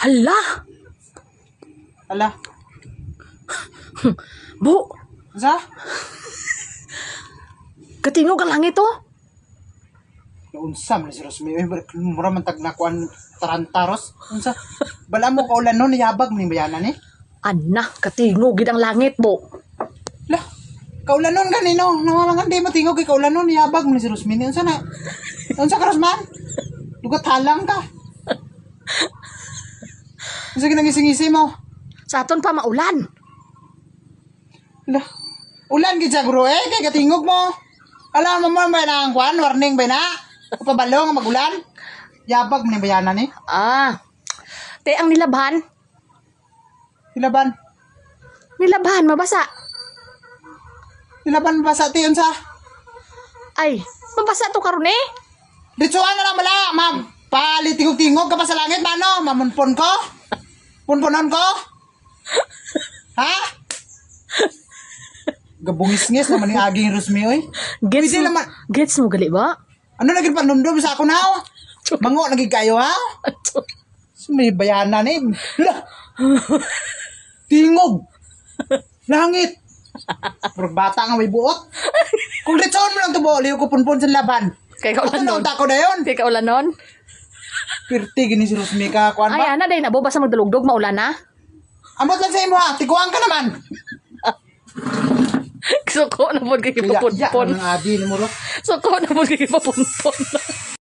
Hala! Ala. Bu, Sa? katingog ang langit oh. Unsa man si Rosmi. Mura man tag nakuan tarantaros. Unsa? Bala mo kaulan no niyabag ning bayanan ni. Anak, katingog gid ang langit bu. Lah. Kaulan nun ganino. Namangan di mo tingog kay kaulan nun niyabag mo ni si Rosmi. Unsa na? Unsa ka Rosman? Dugat halang ka. Unsa ginangising-isi mo? Sa aton pa maulan. Lah. Ulan gid sa guro kay katingog mo. Alam mo ba na ang kwan warning ba na? Pabalo nga magulan. Yabag mo ni bayanan ni. Ah. Te ang nilabhan. Nilaban. Nilabhan mabasa. Nilaban ba sa tiyon sa? Ay, mabasa to karon eh. Ditsuan na lang bala, ma'am. Palitingog-tingog ka pa sa langit, mano? Mamunpon ko? Punponon ko? Ha? Gabungis-ngis naman yung aging Rosmi, oy. Gets Pwede mo, naman. gets mo gali ba? Ano naging panundom sa ako na, oh? Mango, naging kayo, ha? May bayanan, eh. Lah! Tingog! Langit! Pero bata nga may buot. Kung ditsuan mo lang ito, liw ko punpon sa laban. Kay kaulan Ano nun. naunta ko na yun? Kay kaulan nun. Pirti, gini si Rosmi ka, kuhan Ay, ba? ana, dahil nabo basta magdulugdog, maulan na. Amot lang sa imo, ha? Tiguan ka naman. Suko na po kay Kaya, papunpon. ang adi ni mo, ro. Suko na po kay papunpon.